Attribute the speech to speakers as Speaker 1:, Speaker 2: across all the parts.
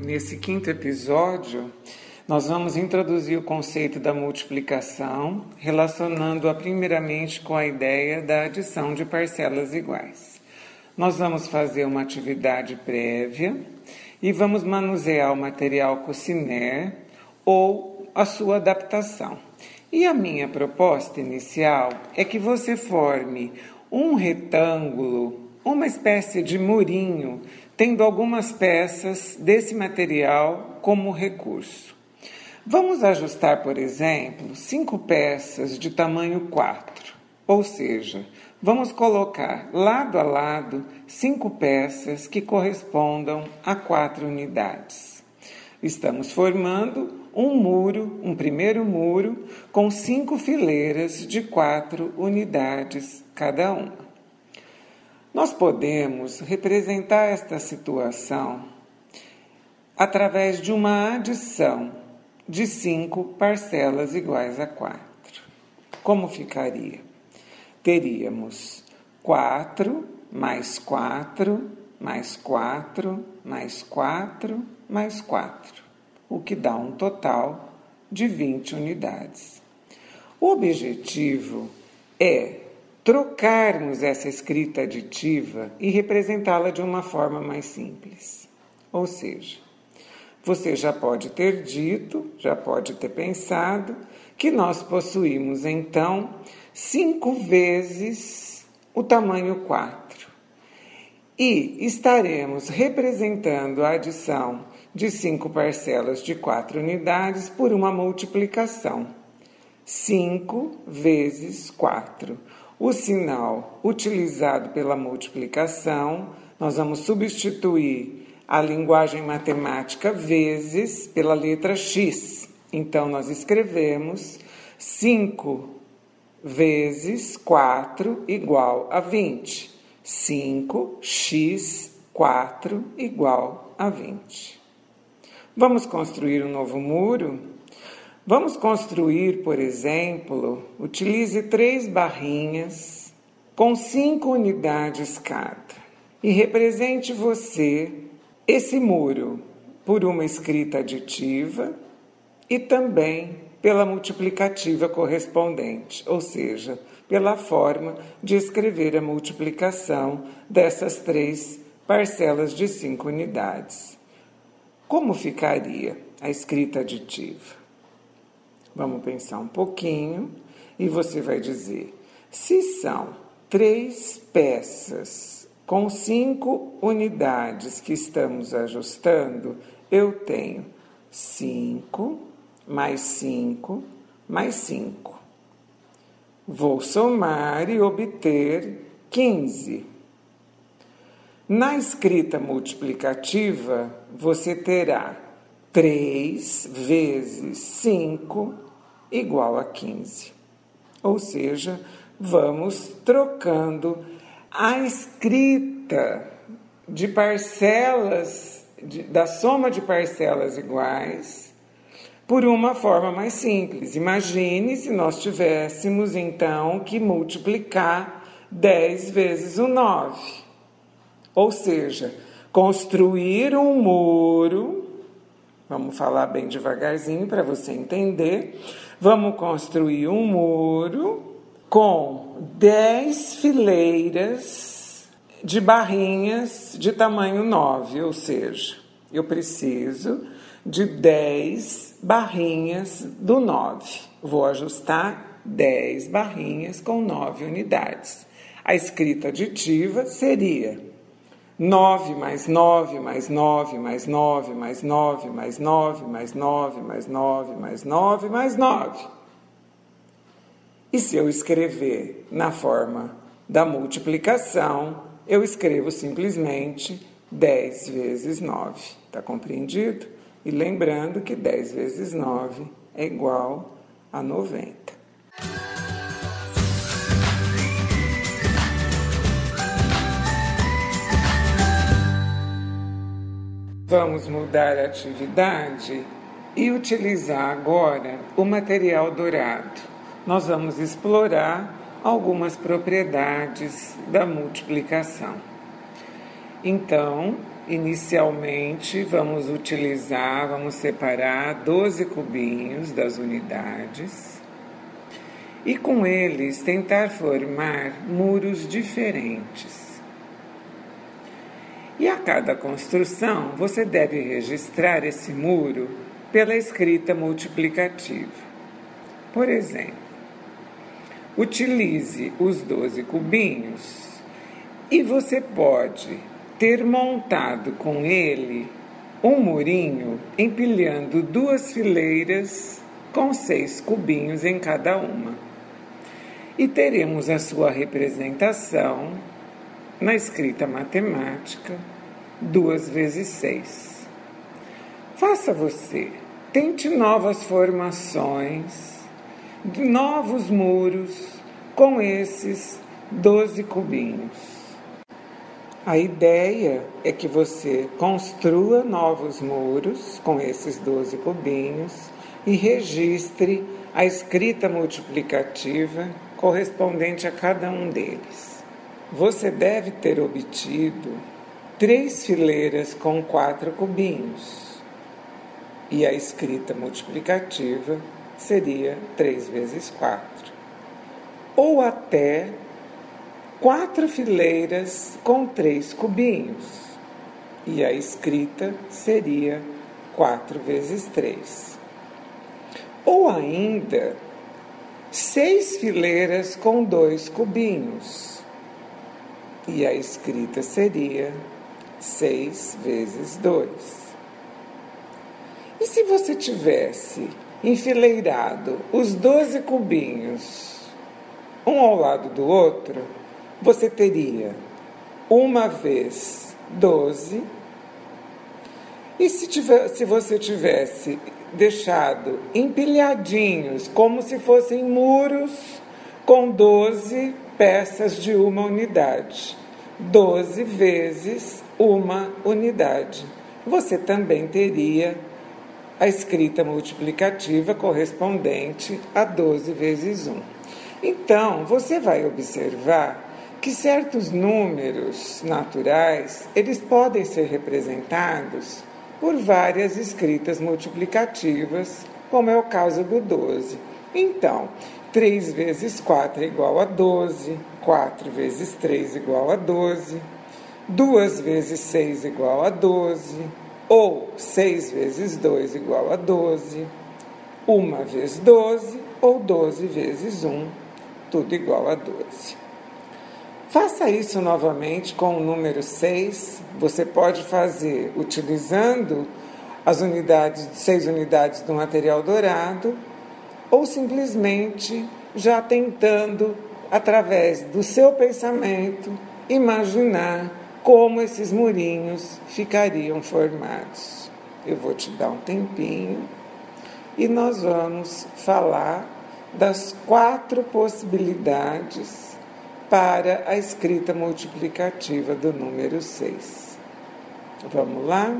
Speaker 1: Nesse quinto episódio, nós vamos introduzir o conceito da multiplicação, relacionando-a primeiramente com a ideia da adição de parcelas iguais. Nós vamos fazer uma atividade prévia e vamos manusear o material Cucinère ou a sua adaptação. E a minha proposta inicial é que você forme um retângulo, uma espécie de murinho, tendo algumas peças desse material como recurso. Vamos ajustar, por exemplo, 5 peças de tamanho 4, ou seja, vamos colocar lado a lado 5 peças que correspondam a 4 unidades. Estamos formando um primeiro muro, com 5 fileiras de 4 unidades cada uma. Nós podemos representar esta situação através de uma adição de 5 parcelas iguais a 4. Como ficaria? Teríamos 4 mais 4 mais 4 mais 4 mais 4, o que dá um total de 20 unidades. O objetivo é trocarmos essa escrita aditiva e representá-la de uma forma mais simples. Ou seja, você já pode ter dito, já pode ter pensado que nós possuímos, então, 5 vezes o tamanho 4. E estaremos representando a adição de 5 parcelas de 4 unidades por uma multiplicação. 5 vezes 4. O sinal utilizado pela multiplicação, nós vamos substituir a linguagem matemática vezes pela letra X. Então, nós escrevemos 5 vezes 4 igual a 20. 5x 4 igual a 20. Vamos construir um novo muro? Vamos construir, por exemplo, utilize 3 barrinhas com 5 unidades cada. E represente você esse muro por uma escrita aditiva e também pela multiplicativa correspondente, ou seja, pela forma de escrever a multiplicação dessas 3 parcelas de 5 unidades. Como ficaria a escrita aditiva? Vamos pensar um pouquinho e você vai dizer, se são 3 peças com 5 unidades que estamos ajustando, eu tenho 5 mais 5 mais 5. Vou somar e obter 15. Na escrita multiplicativa, você terá 3 vezes 5 igual a 15. Ou seja, vamos trocando a escrita de parcelas, da soma de parcelas iguais, por uma forma mais simples. Imagine se nós tivéssemos, então, que multiplicar 10 vezes o 9. Ou seja, construir um muro. Vamos falar bem devagarzinho para você entender. Vamos construir um muro com 10 fileiras de barrinhas de tamanho 9, ou seja, eu preciso de 10 barrinhas do 9. Vou ajustar 10 barrinhas com 9 unidades. A escrita aditiva seria 9 mais 9 mais 9 mais 9 mais 9 mais 9 mais 9 mais 9 mais 9 mais 9. E se eu escrever na forma da multiplicação, eu escrevo simplesmente 10 vezes 9. Está compreendido? E lembrando que 10 vezes 9 é igual a 90. Vamos mudar a atividade e utilizar agora o material dourado. Nós vamos explorar algumas propriedades da multiplicação. Então, Inicialmente, vamos separar 12 cubinhos das unidades e com eles tentar formar muros diferentes. E a cada construção, você deve registrar esse muro pela escrita multiplicativa. Por exemplo, utilize os 12 cubinhos e você pode ter montado com ele um murinho empilhando 2 fileiras com 6 cubinhos em cada uma. E teremos a sua representação na escrita matemática 2 vezes 6. Faça você, tente novas formações, novos muros com esses 12 cubinhos. A ideia é que você construa novos muros com esses 12 cubinhos e registre a escrita multiplicativa correspondente a cada um deles. Você deve ter obtido 3 fileiras com 4 cubinhos e a escrita multiplicativa seria 3 vezes 4. Ou até 4 fileiras com 3 cubinhos e a escrita seria 4 vezes 3. Ou ainda 6 fileiras com 2 cubinhos e a escrita seria 6 vezes 2. E se você tivesse enfileirado os 12 cubinhos um ao lado do outro, você teria 1 vezes 12. E se você tivesse deixado empilhadinhos, como se fossem muros, com 12 peças de uma unidade, 12 vezes uma unidade, você também teria a escrita multiplicativa correspondente a 12 vezes 1. Então, você vai observar que certos números naturais, eles podem ser representados por várias escritas multiplicativas, como é o caso do 12. Então, 3 vezes 4 é igual a 12, 4 vezes 3 é igual a 12, 2 vezes 6 é igual a 12, ou 6 vezes 2 é igual a 12, 1 vezes 12, ou 12 vezes 1, tudo igual a 12. Faça isso novamente com o número 6. Você pode fazer utilizando as 6 unidades do material dourado ou simplesmente já tentando, através do seu pensamento, imaginar como esses murinhos ficariam formados. Eu vou te dar um tempinho e nós vamos falar das 4 possibilidades para a escrita multiplicativa do número 6. Vamos lá?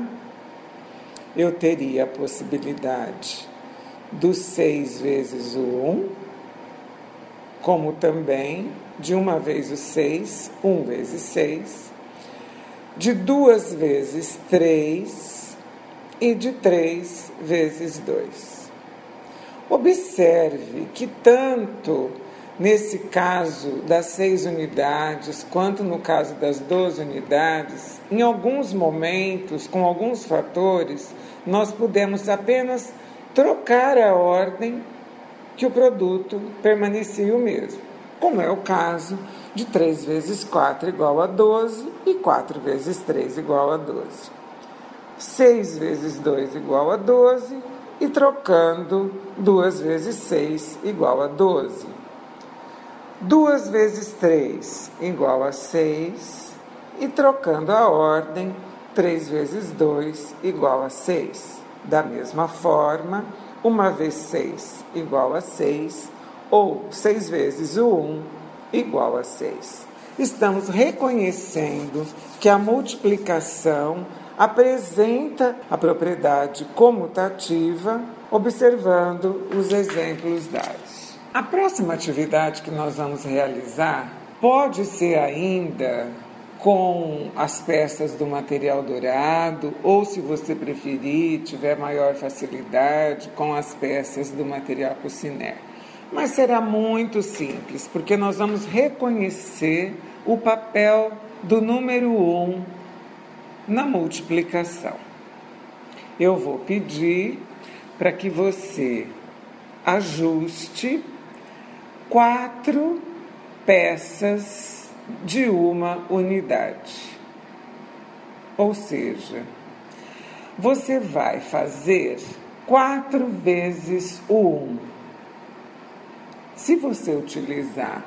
Speaker 1: Eu teria a possibilidade do 6 vezes o 1, como também de 1 vez o 6, 1 vezes 6, de 2 vezes 3 e de 3 vezes 2. Observe que tanto nesse caso das 6 unidades, quanto no caso das 12 unidades, em alguns momentos, com alguns fatores, nós pudemos apenas trocar a ordem que o produto permanecia o mesmo. Como é o caso de 3 vezes 4 igual a 12 e 4 vezes 3 igual a 12. 6 vezes 2 igual a 12 e trocando 2 vezes 6 igual a 12. 2 vezes 3 igual a 6 e trocando a ordem, 3 vezes 2 igual a 6. Da mesma forma, 1 vezes 6 igual a 6 ou 6 vezes o 1 igual a 6. Estamos reconhecendo que a multiplicação apresenta a propriedade comutativa, observando os exemplos dados. A próxima atividade que nós vamos realizar pode ser ainda com as peças do material dourado, ou se você preferir, tiver maior facilidade, com as peças do material Cucinère. Mas será muito simples, porque nós vamos reconhecer o papel do número 1 na multiplicação. Eu vou pedir para que você ajuste 4 peças de uma unidade. Ou seja, você vai fazer 4 vezes o 1. Se você utilizar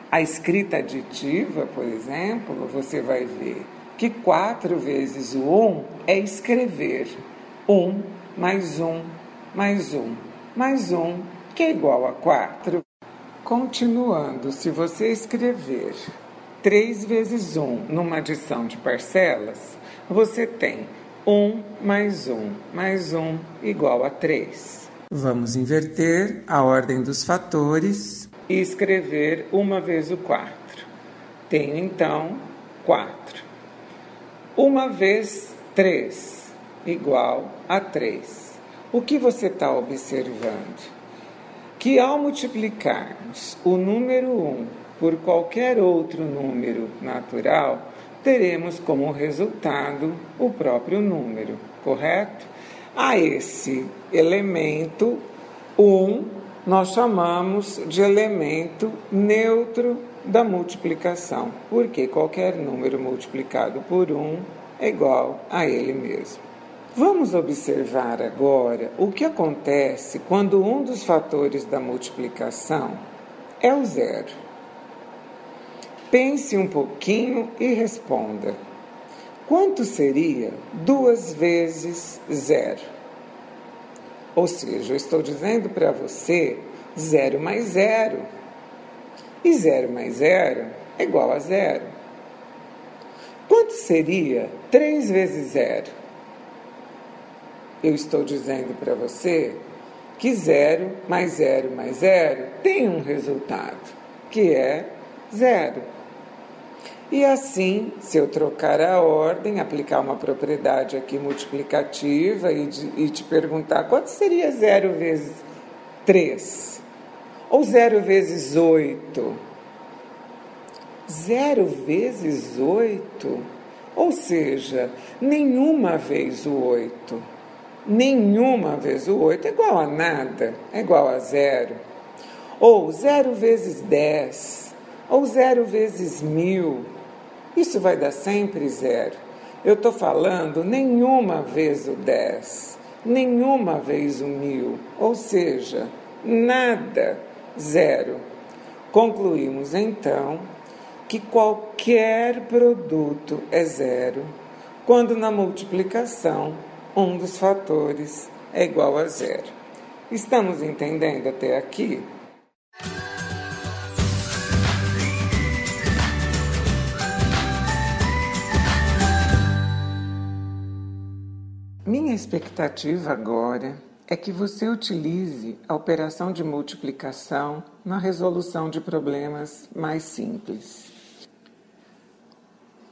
Speaker 1: a escrita aditiva, por exemplo, você vai ver que 4 vezes o 1 é escrever 1 mais 1 mais 1 mais 1, que é igual a 4. Continuando, se você escrever 3 vezes 1 numa adição de parcelas, você tem 1 mais 1 mais 1 igual a 3. Vamos inverter a ordem dos fatores e escrever 1 vezes o 4. Tenho, então, 4. 1 vezes 3 igual a 3. O que você está observando? Que ao multiplicarmos o número 1 por qualquer outro número natural, teremos como resultado o próprio número, correto? A esse elemento 1 nós chamamos de elemento neutro da multiplicação, porque qualquer número multiplicado por 1 é igual a ele mesmo. Vamos observar agora o que acontece quando um dos fatores da multiplicação é o 0. Pense um pouquinho e responda. Quanto seria 2 vezes 0? Ou seja, eu estou dizendo para você 0 mais 0. E 0 mais 0 é igual a 0. Quanto seria 3 vezes 0? Eu estou dizendo para você que 0 mais 0 mais 0 tem um resultado, que é 0. E assim, se eu trocar a ordem, aplicar uma propriedade aqui multiplicativa e te perguntar quanto seria 0 vezes 3? Ou 0 vezes 8? 0 vezes 8? Ou seja, nenhuma vez o 8. Nenhuma vez o 8 é igual a nada, é igual a 0. Ou 0 vezes 10, ou 0 vezes 1000. Isso vai dar sempre 0. Eu estou falando nenhuma vez o 10, nenhuma vez o 1000, ou seja, nada, 0. Concluímos então que qualquer produto é 0 quando na multiplicação um dos fatores é igual a 0. Estamos entendendo até aqui? Minha expectativa agora é que você utilize a operação de multiplicação na resolução de problemas mais simples.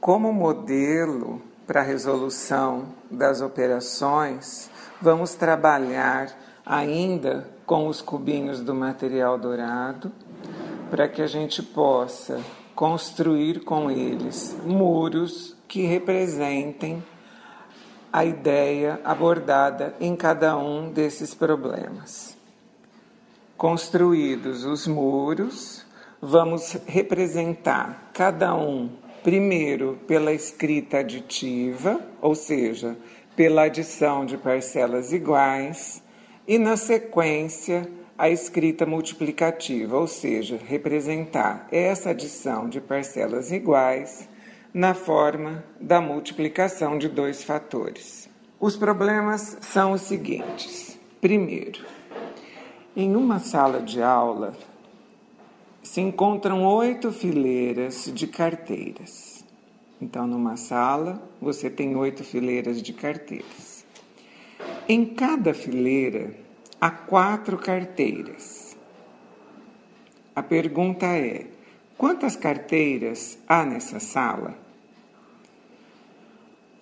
Speaker 1: Como modelo para a resolução das operações, vamos trabalhar ainda com os cubinhos do material dourado, para que a gente possa construir com eles muros que representem a ideia abordada em cada um desses problemas. Construídos os muros, vamos representar cada um primeiro pela escrita aditiva, ou seja, pela adição de parcelas iguais, e na sequência a escrita multiplicativa, ou seja, representar essa adição de parcelas iguais na forma da multiplicação de 2 fatores. Os problemas são os seguintes. Primeiro, em uma sala de aula se encontram 8 fileiras de carteiras. Então, numa sala, você tem 8 fileiras de carteiras. Em cada fileira, há 4 carteiras. A pergunta é: quantas carteiras há nessa sala?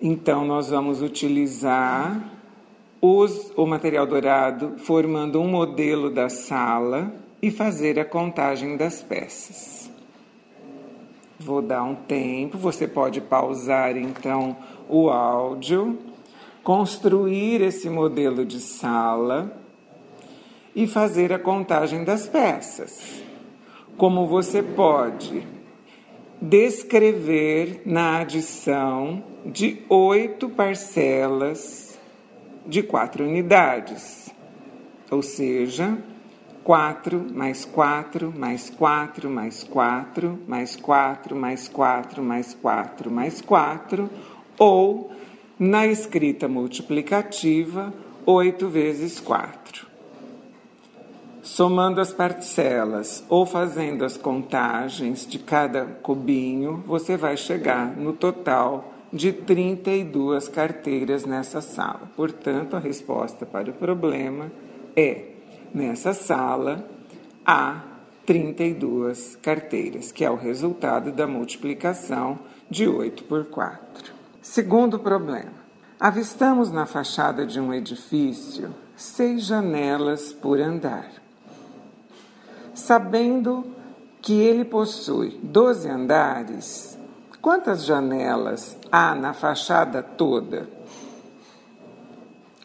Speaker 1: Então, nós vamos utilizar o material dourado formando um modelo da sala e fazer a contagem das peças. Vou dar um tempo, você pode pausar então o áudio, construir esse modelo de sala e fazer a contagem das peças. Como você pode descrever na adição de 8 parcelas de 4 unidades, ou seja, 4 mais 4 mais 4 mais 4 mais 4 mais 4 mais 4 mais 4, ou na escrita multiplicativa 8 vezes 4. Somando as parcelas ou fazendo as contagens de cada cubinho, você vai chegar no total de 32 carteiras nessa sala. Portanto, a resposta para o problema é: nessa sala há 32 carteiras, que é o resultado da multiplicação de 8 por 4. Segundo problema. Avistamos na fachada de um edifício 6 janelas por andar. Sabendo que ele possui 12 andares, quantas janelas há na fachada toda?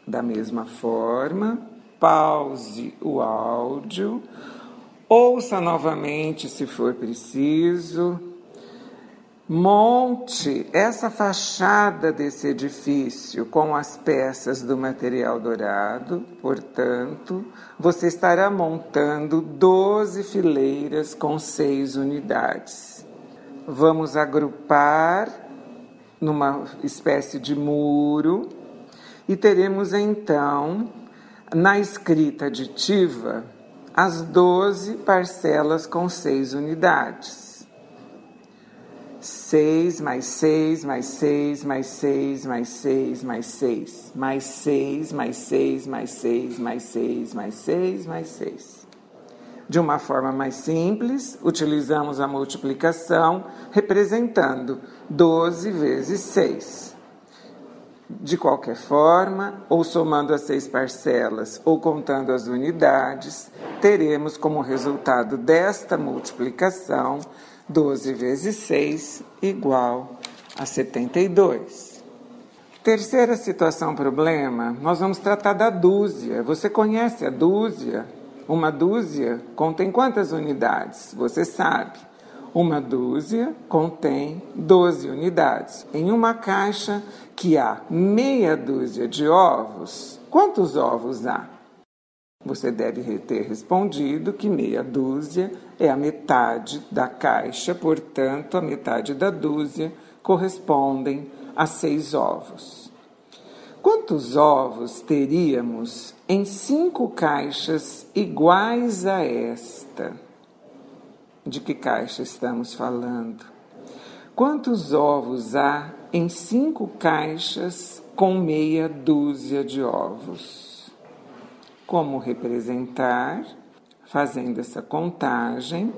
Speaker 1: Da mesma forma, pause o áudio, ouça novamente se for preciso, monte essa fachada desse edifício com as peças do material dourado. Portanto, você estará montando 12 fileiras com 6 unidades. Vamos agrupar numa espécie de muro e teremos então, na escrita aditiva, as 12 parcelas com 6 unidades. 6 mais 6 mais 6 mais 6 mais 6 mais 6 mais 6 mais 6 mais 6 mais 6 mais 6 mais 6. De uma forma mais simples, utilizamos a multiplicação representando 12 vezes 6. De qualquer forma, ou somando as 6 parcelas ou contando as unidades, teremos como resultado desta multiplicação 12 vezes 6 igual a 72. Terceira situação problema, nós vamos tratar da dúzia. Você conhece a dúzia? Uma dúzia contém quantas unidades? Você sabe. Uma dúzia contém 12 unidades. Em uma caixa que há meia dúzia de ovos, quantos ovos há? Você deve ter respondido que meia dúzia é a metade da caixa, portanto, a metade da dúzia correspondem a 6 ovos. Quantos ovos teríamos em 5 caixas iguais a esta? De que caixa estamos falando? Quantos ovos há em 5 caixas com meia dúzia de ovos? Como representar? Fazendo essa contagem,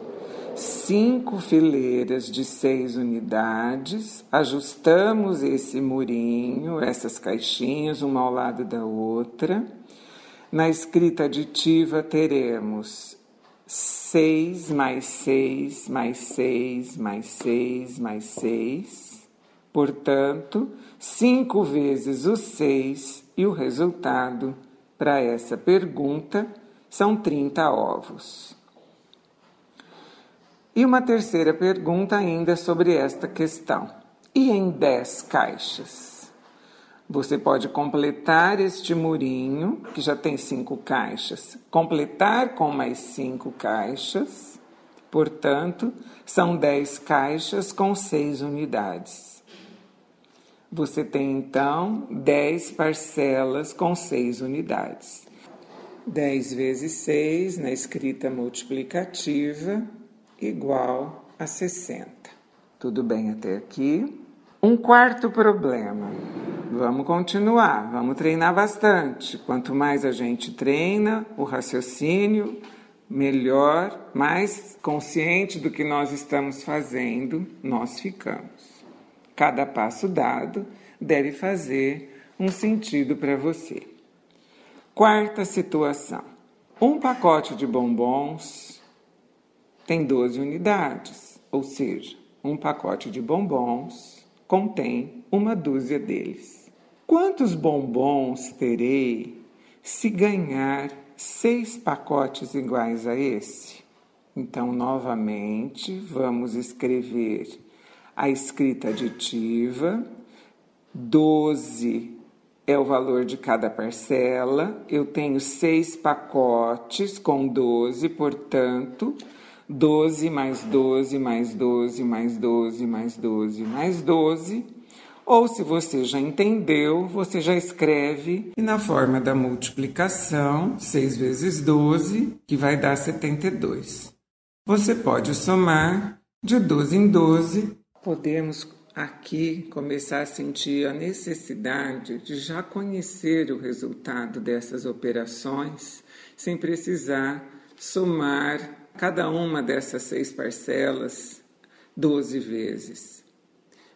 Speaker 1: 5 fileiras de 6 unidades, ajustamos esse murinho, essas caixinhas, uma ao lado da outra. Na escrita aditiva teremos 6 mais 6 mais 6 mais 6 mais 6. Portanto, 5 vezes o 6 e o resultado para essa pergunta são 30 ovos. E uma terceira pergunta ainda sobre esta questão. E em 10 caixas? Você pode completar este murinho, que já tem 5 caixas, completar com mais 5 caixas, portanto, são 10 caixas com 6 unidades. Você tem, então, 10 parcelas com 6 unidades. 10 vezes 6, na escrita multiplicativa, igual a 60. Tudo bem até aqui? Um quarto problema. Vamos continuar, vamos treinar bastante. Quanto mais a gente treina o raciocínio, melhor, mais consciente do que nós estamos fazendo, nós ficamos. Cada passo dado deve fazer um sentido para você. Quarta situação. Um pacote de bombons tem 12 unidades, ou seja, um pacote de bombons contém uma dúzia deles. Quantos bombons terei se ganhar 6 pacotes iguais a esse? Então, novamente, vamos escrever a escrita aditiva. 12 é o valor de cada parcela. Eu tenho 6 pacotes com 12, portanto, 12 mais 12 mais 12 mais 12 mais 12 mais 12. Ou, se você já entendeu, você já escreve na forma da multiplicação, 6 vezes 12, que vai dar 72. Você pode somar de 12 em 12. Podemos aqui começar a sentir a necessidade de já conhecer o resultado dessas operações, sem precisar somar cada uma dessas 6 parcelas 12 vezes.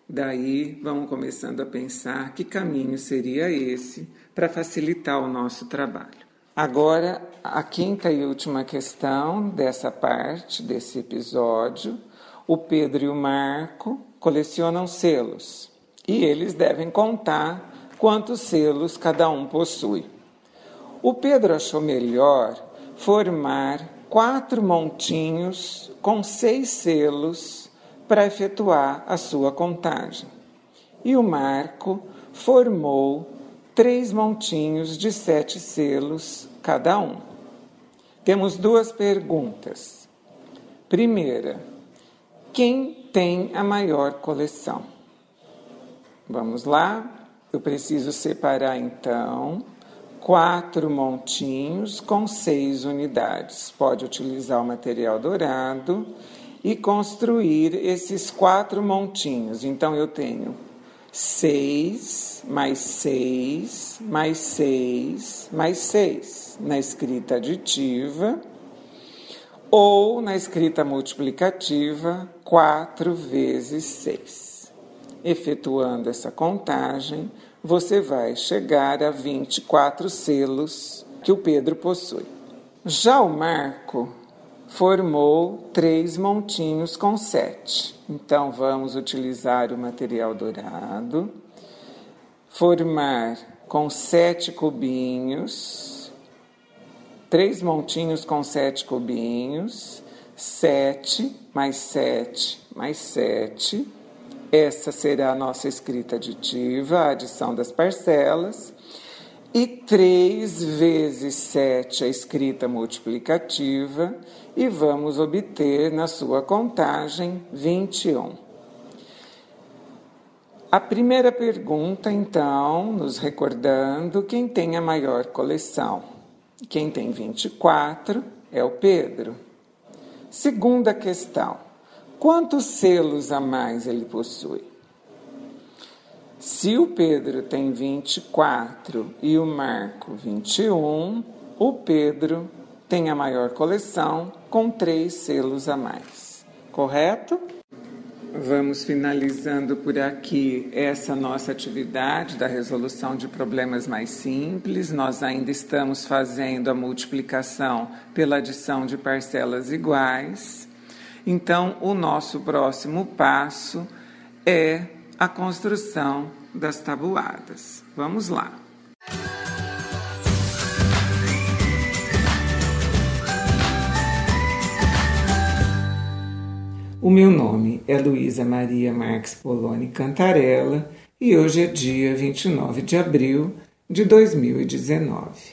Speaker 1: Daí, vamos começando a pensar que caminho seria esse para facilitar o nosso trabalho. Agora, a quinta e última questão dessa parte, desse episódio. O Pedro e o Marco colecionam selos e eles devem contar quantos selos cada um possui. O Pedro achou melhor formar 4 montinhos com 6 selos para efetuar a sua contagem. E o Marco formou 3 montinhos de 7 selos cada um. Temos 2 perguntas. Primeira, quem tem a maior coleção? Vamos lá? Eu preciso separar, então, 4 montinhos com 6 unidades. Pode utilizar o material dourado e construir esses 4 montinhos. Então, eu tenho 6, mais 6, mais 6, mais 6 na escrita aditiva ou na escrita multiplicativa, 4 vezes 6. Efetuando essa contagem, você vai chegar a 24 selos que o Pedro possui. Já o Marco formou 3 montinhos com 7. Então, vamos utilizar o material dourado, formar com 7 cubinhos, 3 montinhos com 7 cubinhos, 7 mais 7 mais 7. Essa será a nossa escrita aditiva, a adição das parcelas. E 3 vezes 7 a escrita multiplicativa, e vamos obter na sua contagem 21. A primeira pergunta, então, nos recordando quem tem a maior coleção. Quem tem 24 é o Pedro. Segunda questão, quantos selos a mais ele possui? Se o Pedro tem 24 e o Marco 21, o Pedro tem a maior coleção com 3 selos a mais. Correto? Vamos finalizando por aqui essa nossa atividade da resolução de problemas mais simples. Nós ainda estamos fazendo a multiplicação pela adição de parcelas iguais. Então, o nosso próximo passo é a construção das tabuadas. Vamos lá. O meu nome é Luísa Maria Marques Poloni Cantarella e hoje é dia 29 de abril de 2019.